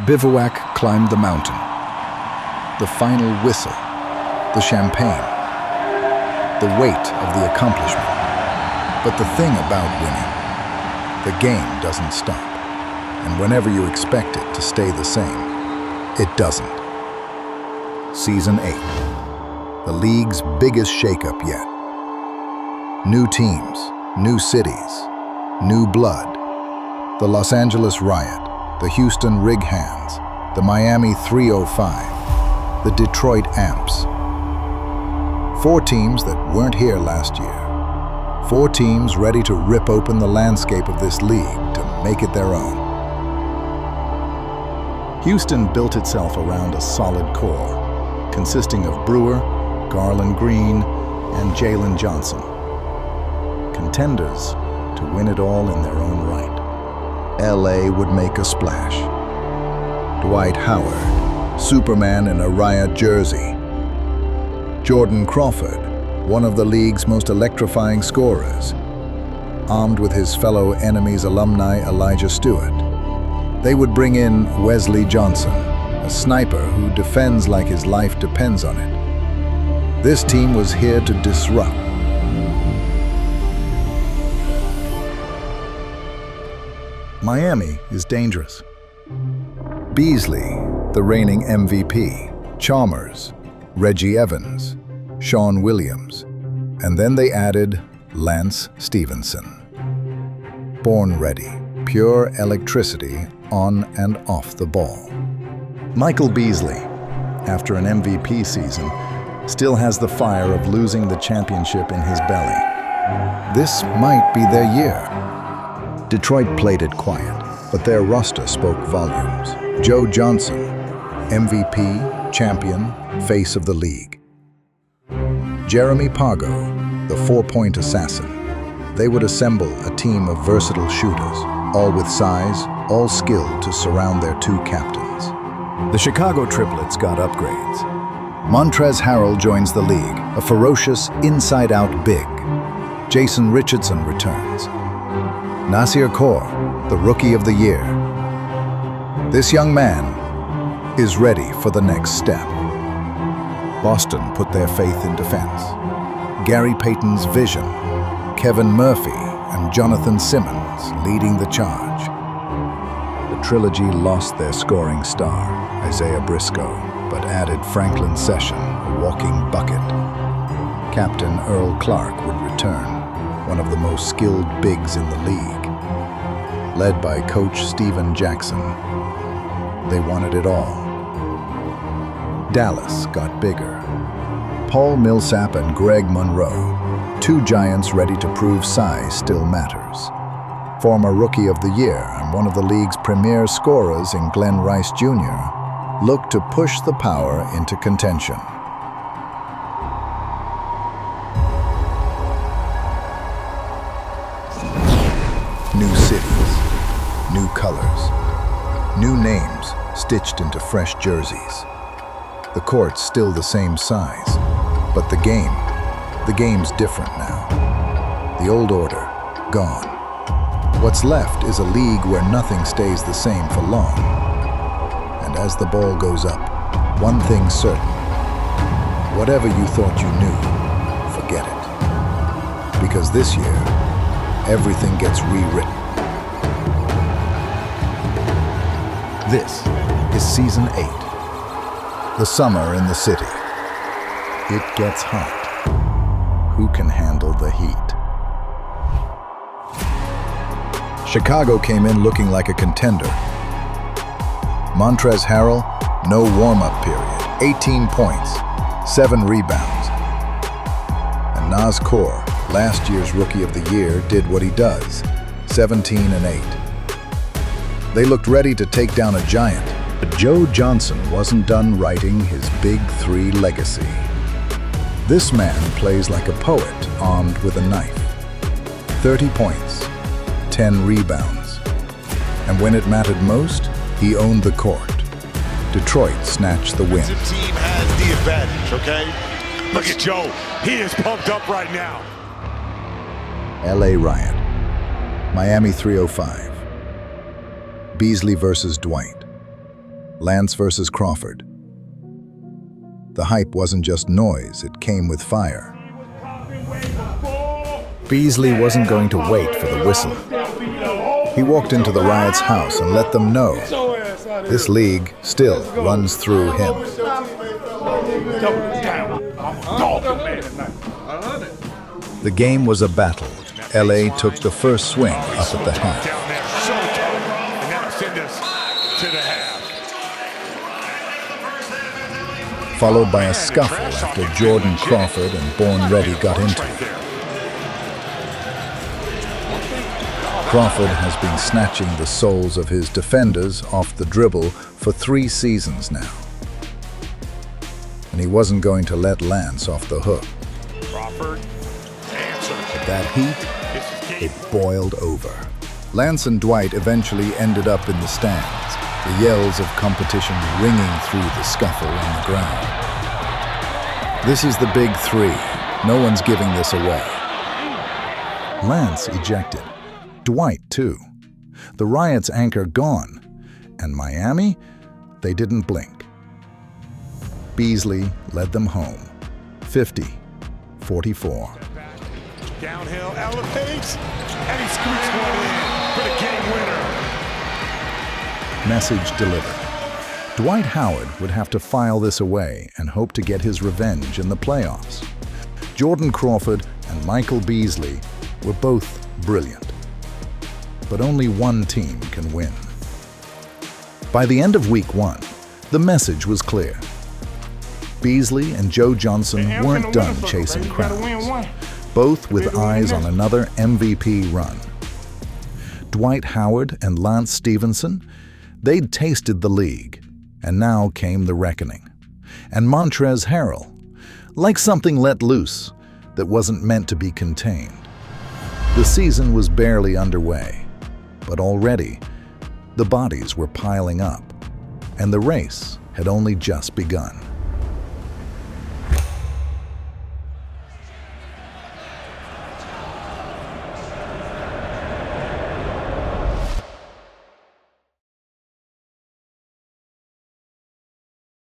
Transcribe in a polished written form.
Bivouac climbed the mountain. The final whistle, the champagne, the weight of the accomplishment. But the thing about winning, the game doesn't stop. And whenever you expect it to stay the same, it doesn't. Season 8, the league's biggest shakeup yet. New teams, new cities, new blood. The Los Angeles Riot, the Houston Rig Hands, the Miami 305, the Detroit Amps. 4 teams that weren't here last year. 4 teams ready to rip open the landscape of this league to make it their own. Houston built itself around a solid core, consisting of Brewer, Garland Green, and Jalen Johnson. Contenders to win it all in their own right. LA would make a splash. Dwight Howard, Superman in a Riot jersey. Jordan Crawford, one of the league's most electrifying scorers, armed with his fellow enemy's alumni Elijah Stewart. They would bring in Wesley Johnson, a sniper who defends like his life depends on it. This team was here to disrupt. Miami is dangerous. Beasley, the reigning MVP, Chalmers, Reggie Evans, Sean Williams, and then they added Lance Stevenson. Born ready, pure electricity on and off the ball. Michael Beasley, after an MVP season, still has the fire of losing the championship in his belly. This might be their year. Detroit played it quiet, but their roster spoke volumes. Joe Johnson, MVP, champion, face of the league. Jeremy Pargo, the 4-point assassin. They would assemble a team of versatile shooters, all with size, all skilled to surround their 2 captains. The Chicago triplets got upgrades. Montrezl Harrell joins the league, a ferocious, inside-out big. Jason Richardson returns. Nasir Kaur, the Rookie of the Year. This young man is ready for the next step. Boston put their faith in defense. Gary Payton's vision, Kevin Murphy and Jonathan Simmons leading the charge. The trilogy lost their scoring star, Isaiah Briscoe, but added Franklin Session, a walking bucket. Captain Earl Clark would return, one of the most skilled bigs in the league. Led by coach Steven Jackson, they wanted it all. Dallas got bigger. Paul Millsap and Greg Monroe, 2 giants ready to prove size still matters. Former Rookie of the Year and one of the league's premier scorers in Glenn Rice Jr., looked to push the Power into contention. New cities, new colors, new names stitched into fresh jerseys. The court's still the same size, but the game's different now. The old order, gone. What's left is a league where nothing stays the same for long. And as the ball goes up, one thing's certain. Whatever you thought you knew, forget it. Because this year, everything gets rewritten. This is Season 8. The summer in the city. It gets hot. Who can handle the heat? Chicago came in looking like a contender. Montrezl Harrell, no warm-up period. 18 points, 7 rebounds. And Naz Kaur, last year's Rookie of the Year, did what he does, 17 and 8. They looked ready to take down a giant, but Joe Johnson wasn't done writing his Big 3 legacy. This man plays like a poet armed with a knife. 30 points, 10 rebounds. And when it mattered most, he owned the court. Detroit snatched the win. The team has the advantage, okay? Look at Joe. He is pumped up right now. LA Riot, Miami 305. Beasley versus Dwight. Lance versus Crawford. The hype wasn't just noise, it came with fire. Beasley wasn't going to wait for the whistle. He walked into the Riot's house and let them know this league still runs through him. The game was a battle. LA took the first swing up at the half. Followed by a scuffle after Jordan Crawford and Born Ready got into it. Crawford has been snatching the souls of his defenders off the dribble for 3 seasons now. And he wasn't going to let Lance off the hook. Crawford answers. At that heat, it boiled over. Lance and Dwight eventually ended up in the stands, the yells of competition ringing through the scuffle on the ground. This is the big 3. No one's giving this away. Lance ejected. Dwight, too. The Riot's anchor gone. And Miami? They didn't blink. Beasley led them home. 50-44. Downhill, elevates, and he scoots one in for the game winner. Message delivered. Dwight Howard would have to file this away and hope to get his revenge in the playoffs. Jordan Crawford and Michael Beasley were both brilliant. But only one team can win. By the end of week 1, the message was clear. Beasley and Joe Johnson weren't done chasing crowns, both with eyes on another MVP run. Dwight Howard and Lance Stephenson, they'd tasted the league, and now came the reckoning. And Montrezl Harrell, like something let loose that wasn't meant to be contained. The season was barely underway, but already the bodies were piling up, and the race had only just begun.